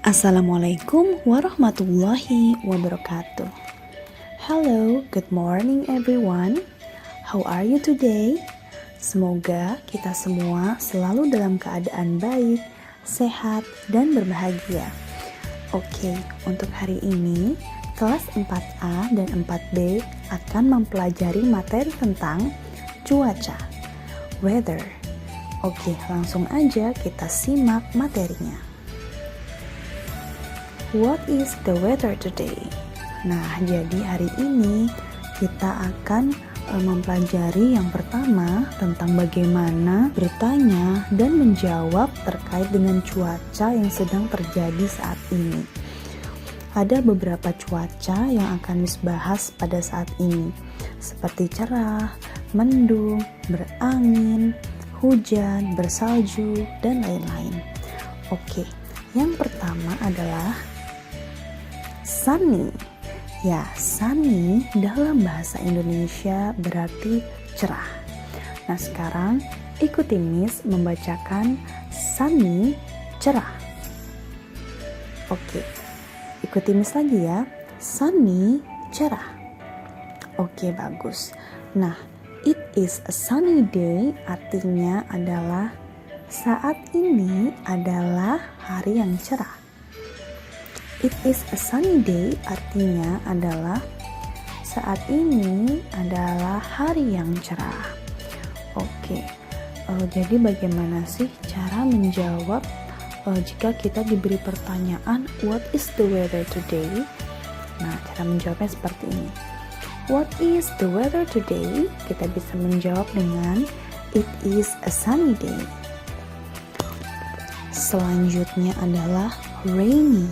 Assalamualaikum warahmatullahi wabarakatuh. Hello, good morning everyone. How are you today? Semoga kita semua selalu dalam keadaan baik, sehat, dan berbahagia. Oke, untuk hari ini kelas 4A dan 4B akan mempelajari materi tentang cuaca, weather. Oke, langsung aja kita simak materinya. What is the weather today? Nah, jadi hari ini kita akan mempelajari yang pertama tentang bagaimana bertanya dan menjawab terkait dengan cuaca yang sedang terjadi saat ini. Ada beberapa cuaca yang akan dibahas pada saat ini, seperti cerah, mendung, berangin, hujan, bersalju, dan lain-lain. Oke, yang pertama adalah sunny. Ya, sunny dalam bahasa Indonesia berarti cerah. Nah, sekarang ikuti Miss membacakan sunny, cerah. Oke, ikuti Miss lagi ya. Sunny, cerah. Oke, bagus. Nah, it is a sunny day artinya adalah saat ini adalah hari yang cerah. It is a sunny day artinya adalah saat ini adalah hari yang cerah. Oke, jadi bagaimana sih cara menjawab jika kita diberi pertanyaan what is the weather today? Nah, cara menjawabnya seperti ini. What is the weather today? Kita bisa menjawab dengan it is a sunny day. Selanjutnya adalah rainy.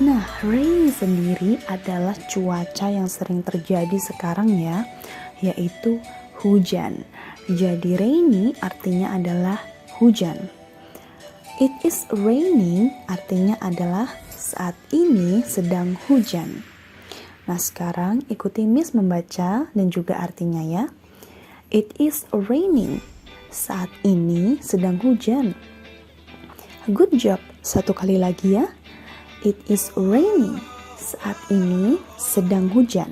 Nah, rainy sendiri adalah cuaca yang sering terjadi sekarang ya, yaitu hujan. Jadi rainy artinya adalah hujan. It is raining artinya adalah saat ini sedang hujan. Nah, sekarang ikuti Miss membaca dan juga artinya ya. It is raining. Saat ini sedang hujan. Good job. Satu kali lagi ya. It is raining. Saat ini sedang hujan.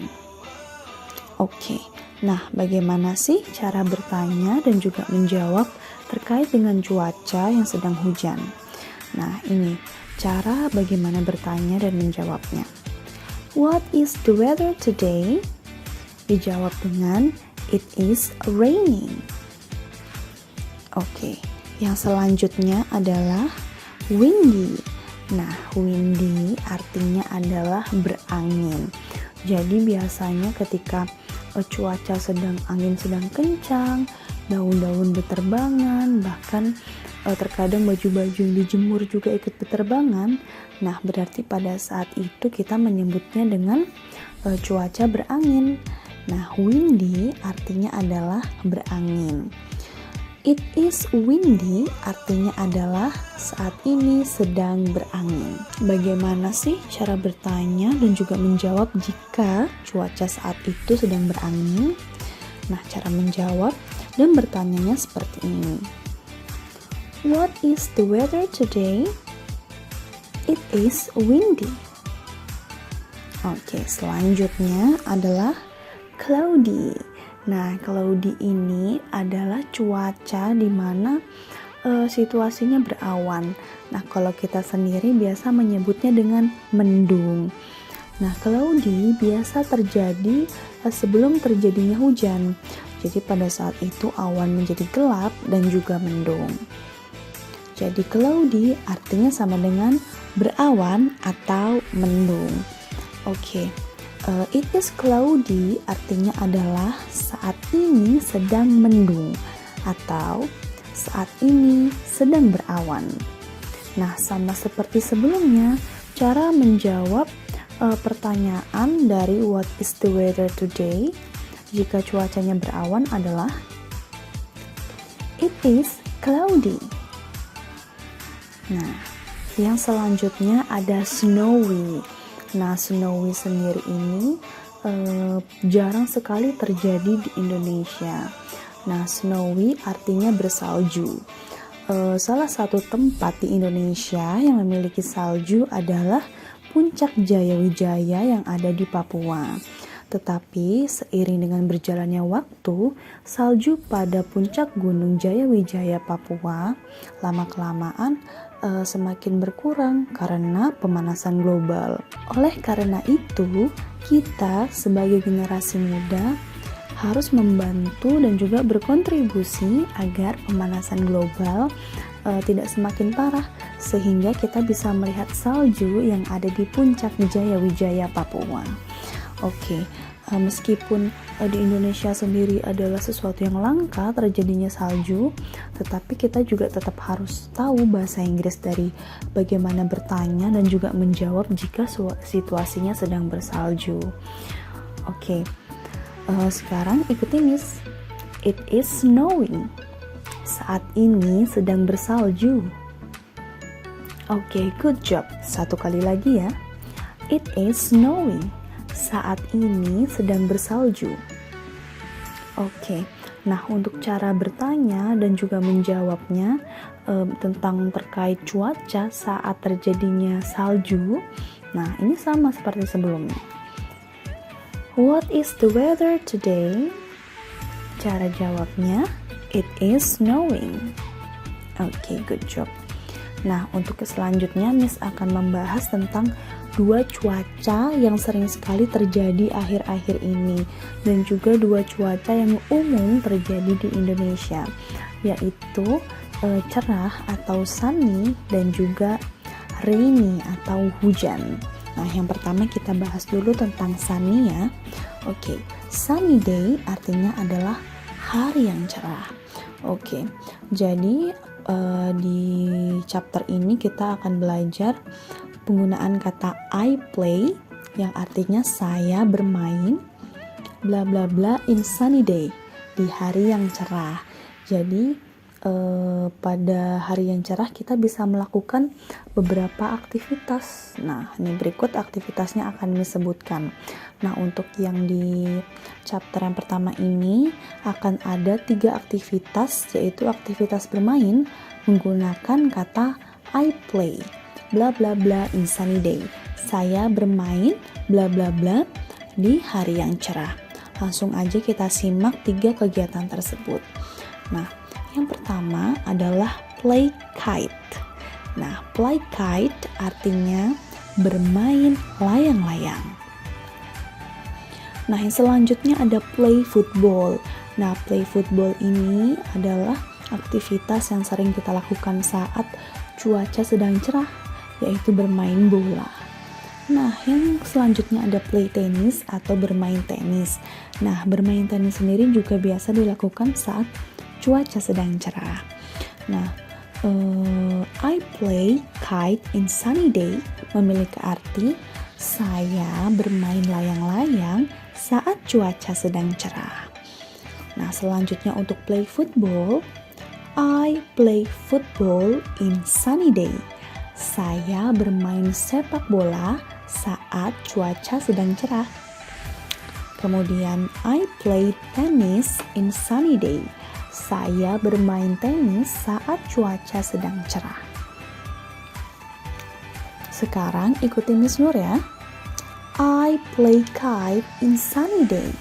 Oke. Nah, bagaimana sih cara bertanya dan juga menjawab terkait dengan cuaca yang sedang hujan? Nah, ini cara bagaimana bertanya dan menjawabnya. What is the weather today? Dijawab dengan it is raining. Oke. Yang selanjutnya adalah windy. Nah, windy artinya adalah berangin. Jadi biasanya ketika cuaca angin sedang kencang, daun-daun berterbangan, bahkan terkadang baju-baju yang dijemur juga ikut berterbangan. Nah, berarti pada saat itu kita menyebutnya dengan cuaca berangin. Nah, windy artinya adalah berangin. It is windy artinya adalah saat ini sedang berangin. Bagaimana sih cara bertanya dan juga menjawab jika cuaca saat itu sedang berangin? Nah, cara menjawab dan bertanyanya seperti ini. What is the weather today? It is windy. Oke, selanjutnya adalah cloudy. Nah, cloudy ini adalah cuaca di mana situasinya berawan. Nah, kalau kita sendiri biasa menyebutnya dengan mendung. Nah, cloudy biasa terjadi sebelum terjadinya hujan. Jadi pada saat itu awan menjadi gelap dan juga mendung. Jadi cloudy artinya sama dengan berawan atau mendung. Oke. It is cloudy artinya adalah saat ini sedang mendung atau saat ini sedang berawan. Nah, sama seperti sebelumnya, cara menjawab pertanyaan dari what is the weather today jika cuacanya berawan adalah it is cloudy. Nah, yang selanjutnya ada snowy. Nah, snowy sendiri ini jarang sekali terjadi di Indonesia. Nah, snowy artinya bersalju. salah satu tempat di Indonesia yang memiliki salju adalah Puncak Jayawijaya yang ada di Papua. Tetapi seiring dengan berjalannya waktu, salju pada puncak Gunung Jayawijaya Papua lama-kelamaan semakin berkurang karena pemanasan global. Oleh karena itu, kita sebagai generasi muda harus membantu dan juga berkontribusi agar pemanasan global tidak semakin parah, sehingga kita bisa melihat salju yang ada di puncak Jayawijaya Papua. Oke, meskipun di Indonesia sendiri adalah sesuatu yang langka terjadinya salju, tetapi kita juga tetap harus tahu bahasa Inggris dari bagaimana bertanya dan juga menjawab jika situasinya sedang bersalju. Oke, sekarang ikuti Miss. It is snowing. Saat ini sedang bersalju. Oke, good job. Satu kali lagi ya. It is snowing. Saat ini sedang bersalju. Oke, nah untuk cara bertanya dan juga menjawabnya tentang terkait cuaca saat terjadinya salju, nah ini sama seperti sebelumnya. What is the weather today? Cara jawabnya, it is snowing. Oke, good job. Nah, untuk selanjutnya Miss akan membahas tentang dua cuaca yang sering sekali terjadi akhir-akhir ini dan juga dua cuaca yang umum terjadi di Indonesia, yaitu cerah atau sunny dan juga rainy atau hujan. Nah, yang pertama kita bahas dulu tentang sunny ya. Oke, sunny day artinya adalah hari yang cerah. Oke, jadi di chapter ini kita akan belajar penggunaan kata I play yang artinya saya bermain bla bla bla in sunny day, di hari yang cerah. Jadi pada hari yang cerah kita bisa melakukan beberapa aktivitas. Nah, ini berikut aktivitasnya akan disebutkan. Nah, untuk yang di chapter yang pertama ini akan ada 3 aktivitas, yaitu aktivitas bermain menggunakan kata I play bla bla bla in sunny day. Saya bermain bla bla bla di hari yang cerah. Langsung aja kita simak 3 kegiatan tersebut. Nah, yang pertama adalah play kite. Nah, play kite artinya bermain layang-layang. Nah, yang selanjutnya ada play football. Nah, play football ini adalah aktivitas yang sering kita lakukan saat cuaca sedang cerah, yaitu bermain bola. Nah, yang selanjutnya ada play tennis atau bermain tenis. Nah, bermain tenis sendiri juga biasa dilakukan saat cuaca sedang cerah. Nah, I play kite in sunny day memiliki arti saya bermain layang-layang saat cuaca sedang cerah. Nah, selanjutnya untuk play football, I play football in sunny day. Saya bermain sepak bola saat cuaca sedang cerah. Kemudian I play tennis in sunny day. Saya bermain tenis saat cuaca sedang cerah. Sekarang ikuti Miss Nur ya. I play kite in sunny day.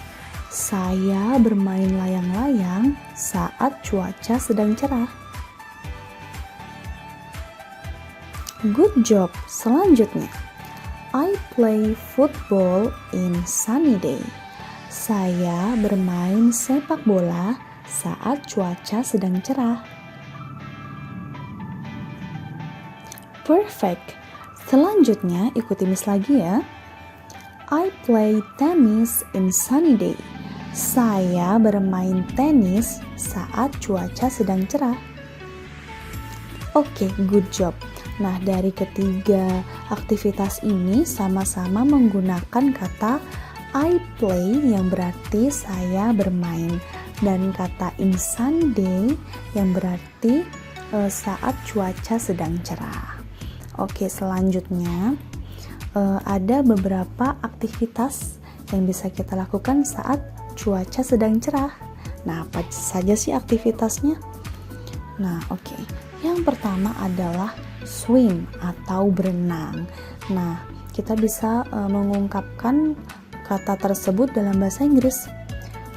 Saya bermain layang-layang saat cuaca sedang cerah. Good job. Selanjutnya, I play football in sunny day. Saya bermain sepak bola saat cuaca sedang cerah. Perfect. Selanjutnya ikuti Miss lagi ya. I play tennis in sunny day. Saya bermain tenis saat cuaca sedang cerah. Oke, good job. Nah, dari ketiga aktivitas ini sama-sama menggunakan kata I play yang berarti saya bermain, dan kata in sunny day yang berarti saat cuaca sedang cerah. Oke, selanjutnya ada beberapa aktivitas yang bisa kita lakukan saat cuaca sedang cerah. Nah, apa saja sih aktivitasnya? Nah, oke. Yang pertama adalah swim atau berenang. Nah, kita bisa mengungkapkan kata tersebut dalam bahasa Inggris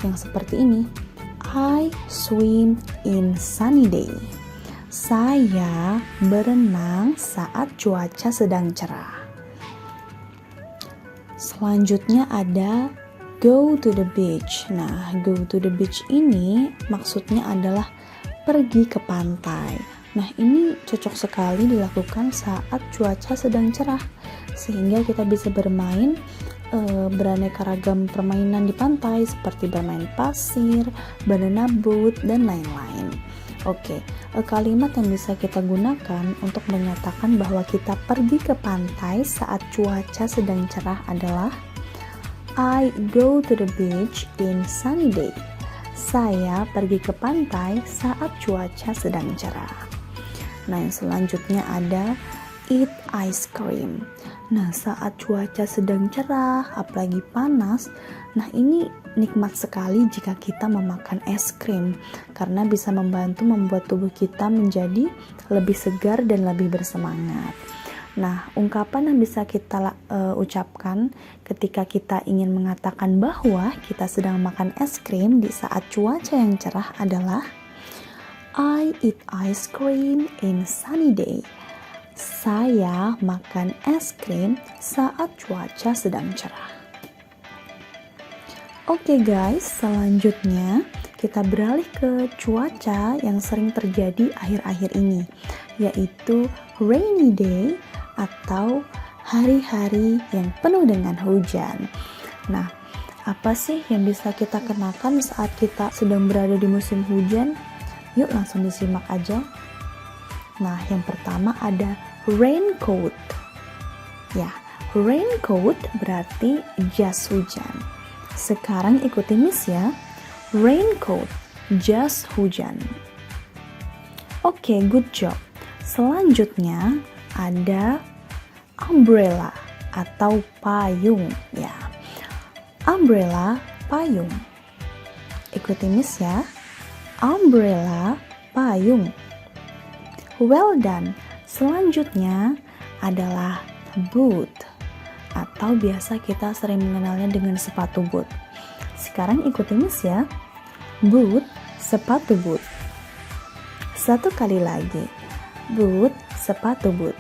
yang seperti ini. I swim in sunny day. Saya berenang saat cuaca sedang cerah. Selanjutnya ada go to the beach. Nah, go to the beach ini maksudnya adalah pergi ke pantai. Nah, ini cocok sekali dilakukan saat cuaca sedang cerah, sehingga kita bisa bermain beraneka ragam permainan di pantai seperti bermain pasir, banana boat, dan lain-lain. Oke, kalimat yang bisa kita gunakan untuk menyatakan bahwa kita pergi ke pantai saat cuaca sedang cerah adalah I go to the beach in sunny day. Saya pergi ke pantai saat cuaca sedang cerah. Nah, yang selanjutnya ada eat ice cream. Nah, saat cuaca sedang cerah, apalagi panas, nah ini nikmat sekali jika kita memakan es krim karena bisa membantu membuat tubuh kita menjadi lebih segar dan lebih bersemangat. Nah, ungkapan yang bisa kita ucapkan ketika kita ingin mengatakan bahwa kita sedang makan es krim di saat cuaca yang cerah adalah I eat ice cream in sunny day. Saya makan es krim saat cuaca sedang cerah. Oke guys, selanjutnya kita beralih ke cuaca yang sering terjadi akhir-akhir ini, yaitu rainy day atau hari-hari yang penuh dengan hujan. Nah, apa sih yang bisa kita kenakan saat kita sedang berada di musim hujan? Yuk langsung disimak aja. Nah, yang pertama ada raincoat. Ya, raincoat berarti jas hujan. Sekarang ikuti Miss ya. Raincoat, jas hujan. Oke, good job. Selanjutnya ada umbrella atau payung ya. Umbrella, payung. Ikuti Miss ya. Umbrella, payung. Well done. Selanjutnya adalah boot atau biasa kita sering mengenalnya dengan sepatu boot. Sekarang ikuti Miss ya. Boot, sepatu boot. Satu kali lagi. Boot, sepatu boot.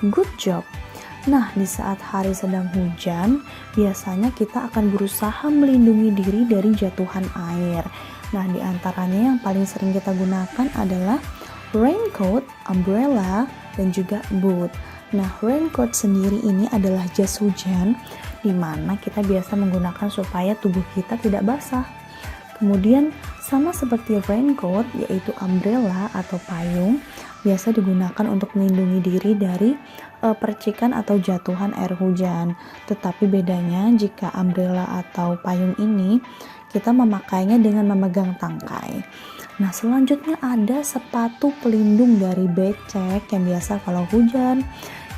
Good job. Nah, di saat hari sedang hujan, biasanya kita akan berusaha melindungi diri dari jatuhan air. Nah, di antaranya yang paling sering kita gunakan adalah raincoat, umbrella, dan juga boot. Nah, raincoat sendiri ini adalah jas hujan di mana kita biasa menggunakan supaya tubuh kita tidak basah. Kemudian sama seperti raincoat, yaitu umbrella atau payung, biasa digunakan untuk melindungi diri dari percikan atau jatuhan air hujan. Tetapi bedanya jika umbrella atau payung ini kita memakainya dengan memegang tangkai. Nah, selanjutnya ada sepatu pelindung dari becek yang biasa kalau hujan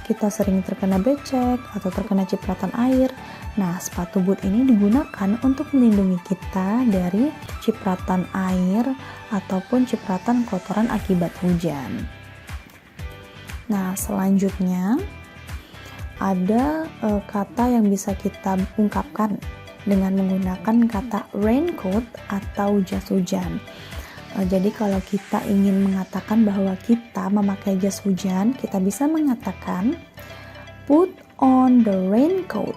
kita sering terkena becek atau terkena cipratan air. Nah, sepatu boot ini digunakan untuk melindungi kita dari cipratan air ataupun cipratan kotoran akibat hujan. Nah, selanjutnya ada kata yang bisa kita ungkapkan dengan menggunakan kata raincoat atau jas hujan. Jadi kalau kita ingin mengatakan bahwa kita memakai jas hujan, kita bisa mengatakan put on the raincoat.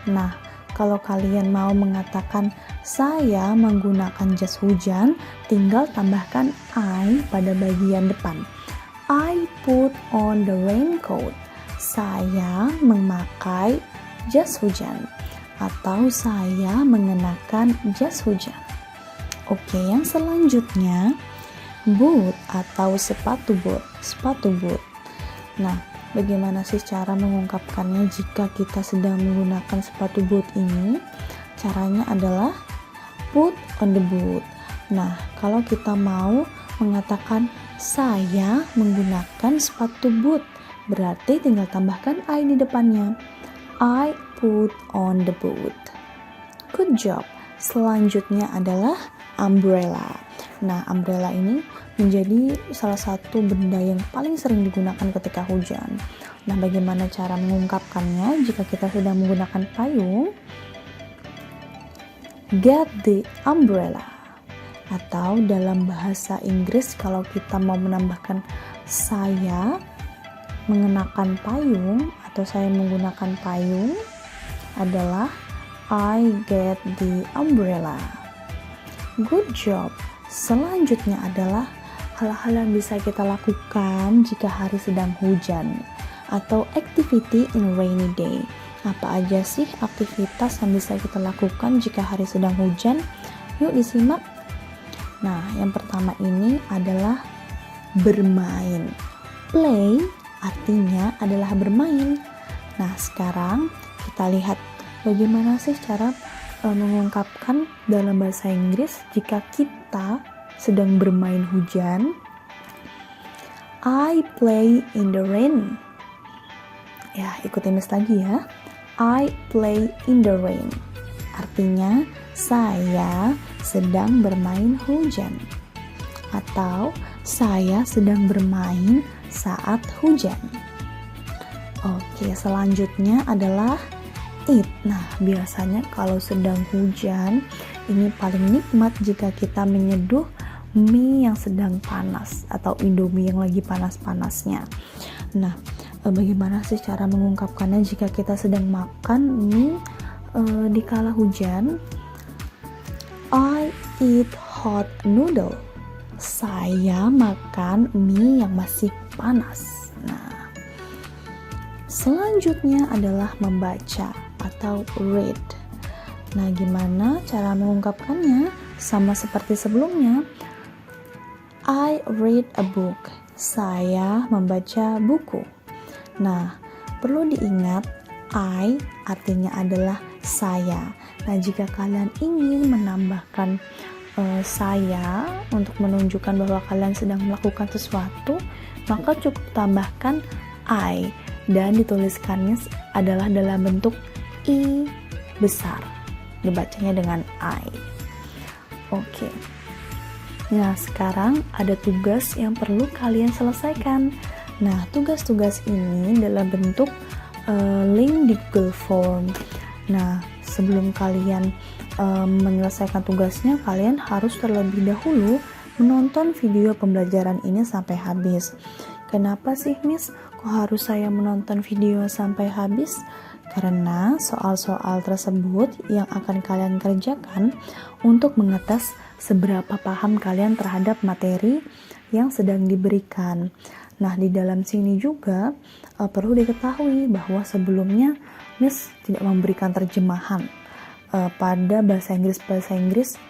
Nah, kalau kalian mau mengatakan saya menggunakan jas hujan, tinggal tambahkan I pada bagian depan. I put on the raincoat. Saya memakai jas hujan atau saya mengenakan jas hujan. Oke, yang selanjutnya boot atau sepatu boot. Sepatu boot. Nah, bagaimana sih cara mengungkapkannya jika kita sedang menggunakan sepatu boot ini? Caranya adalah put on the boot. Nah, kalau kita mau mengatakan saya menggunakan sepatu boot, berarti tinggal tambahkan I di depannya. I put on the boot. Good job. Selanjutnya adalah umbrella. Nah, umbrella ini menjadi salah satu benda yang paling sering digunakan ketika hujan. Nah, bagaimana cara mengungkapkannya jika kita sedang menggunakan payung? Get the umbrella. Atau dalam bahasa Inggris kalau kita mau menambahkan saya mengenakan payung atau saya menggunakan payung adalah I get the umbrella. Good job. Selanjutnya adalah hal-hal yang bisa kita lakukan jika hari sedang hujan atau activity in rainy day. Apa aja sih aktivitas yang bisa kita lakukan jika hari sedang hujan? Yuk disimak. Nah, yang pertama ini adalah bermain. Play artinya adalah bermain. Nah, sekarang kita lihat bagaimana sih cara mengungkapkan dalam bahasa Inggris jika kita sedang bermain hujan. I play in the rain. Ya, ikutin Miss lagi ya. I play in the rain. Artinya, saya sedang bermain hujan. Atau, saya sedang bermain saat hujan. Oke, selanjutnya adalah eat. Nah, biasanya kalau sedang hujan, ini paling nikmat jika kita menyeduh mie yang sedang panas atau Indomie yang lagi panas-panasnya. Nah, bagaimana sih cara mengungkapkannya jika kita sedang makan mie di kala hujan? I eat hot noodle. Saya makan mie yang masih panas. Nah, selanjutnya adalah membaca atau read. Nah, gimana cara mengungkapkannya? Sama seperti sebelumnya. I read a book. Saya membaca buku. Nah, perlu diingat I artinya adalah saya. Nah, jika kalian ingin menambahkan saya untuk menunjukkan bahwa kalian sedang melakukan sesuatu, maka cukup tambahkan I dan dituliskannya adalah dalam bentuk I besar. Dibacanya dengan I. Oke. Nah, sekarang ada tugas yang perlu kalian selesaikan. Nah, tugas-tugas ini dalam bentuk link di Google Form. Nah, sebelum kalian menyelesaikan tugasnya, kalian harus terlebih dahulu menonton video pembelajaran ini sampai habis. Kenapa sih, Miss? Kok harus saya menonton video sampai habis? Karena soal-soal tersebut yang akan kalian kerjakan untuk mengetes seberapa paham kalian terhadap materi yang sedang diberikan. Nah, di dalam sini juga perlu diketahui bahwa sebelumnya Miss tidak memberikan terjemahan pada bahasa Inggris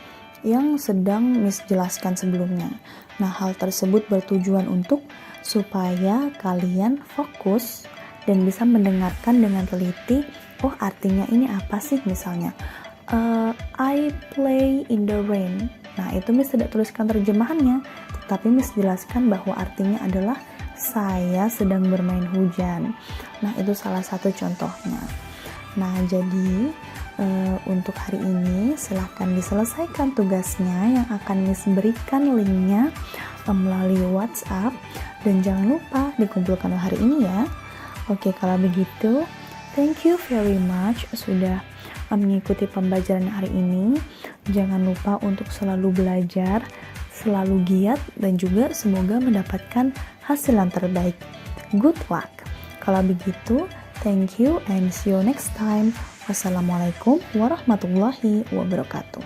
yang sedang Miss jelaskan sebelumnya. Nah, hal tersebut bertujuan untuk supaya kalian fokus dan bisa mendengarkan dengan teliti. Oh, artinya ini apa sih misalnya? I play in the rain. Nah, itu Miss tidak tuliskan terjemahannya, tetapi Miss jelaskan bahwa artinya adalah saya sedang bermain hujan. Nah, itu salah satu contohnya. Nah, jadi untuk hari ini silahkan diselesaikan tugasnya yang akan Miss berikan linknya melalui WhatsApp, dan jangan lupa dikumpulkan hari ini ya. Oke, kalau begitu, thank you very much sudah mengikuti pembelajaran hari ini. Jangan lupa untuk selalu belajar, selalu giat, dan juga semoga mendapatkan hasil yang terbaik. Good luck. Kalau begitu, thank you and see you next time. Wassalamualaikum warahmatullahi wabarakatuh.